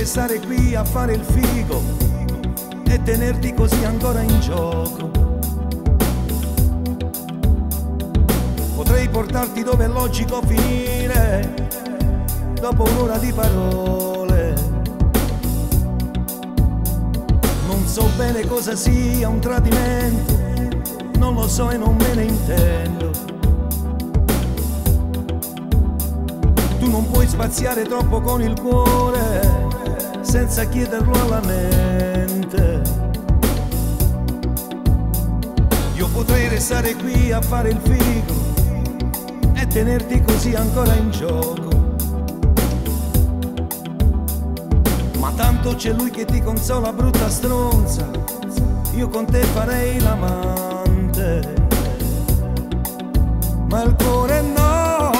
restare qui a fare il figo e tenerti così ancora in gioco. Potrei portarti dove è logico finire dopo un'ora di parole. Non so bene cosa sia un tradimento, non lo so e non me ne intendo. Tu non puoi spaziare troppo con il cuore senza chiederlo alla mente. Io potrei restare qui a fare il figo e tenerti così ancora in gioco. Ma tanto c'è lui che ti consola, brutta stronza, io con te farei l'amante. Ma il cuore no,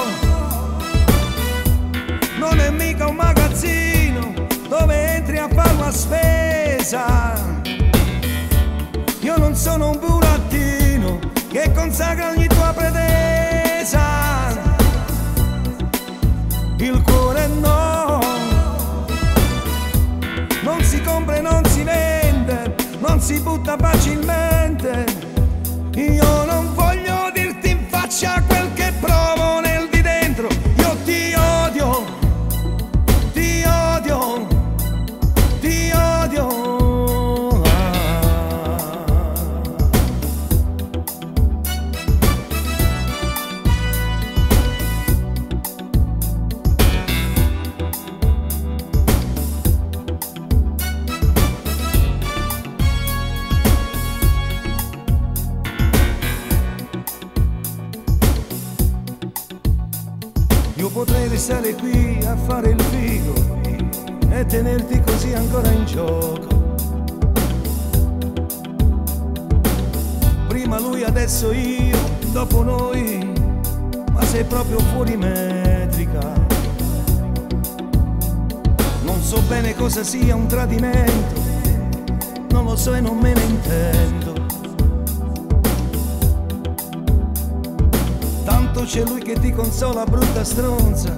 non è mica un magazzino dove entri a far la spesa. Io non sono un burattino che consacra ogni tua pretesa. Il cuore no, non si compra e non si vende, non si butta facilmente. Io non voglio dirti in faccia quel che provo nel di dentro. Io ti odio, ti odio, ti odio. Io potrei restare qui a fare il figo e tenerti così ancora in gioco. Prima lui, adesso io, dopo noi, ma sei proprio fuori metrica. Non so bene cosa sia un tradimento, non lo so e non me ne intendo. Tanto c'è lui che ti consola, brutta stronza,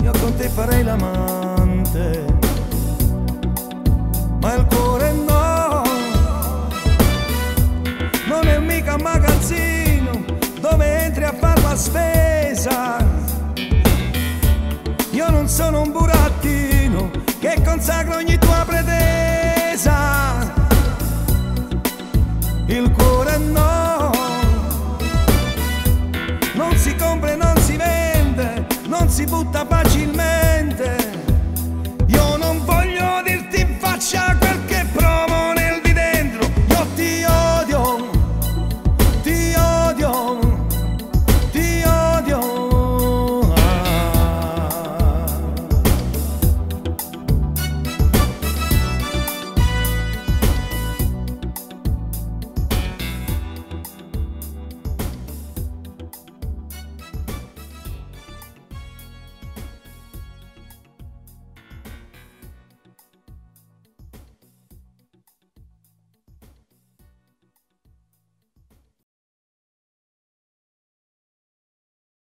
io con te farei l'amante. Ma il cuore no, non è mica un magazzino dove entri a far la spesa. Io non sono un burattino che consacra ogni tua pretesa. Il cuore no, non si compra e non si vende, non si butta facilmente.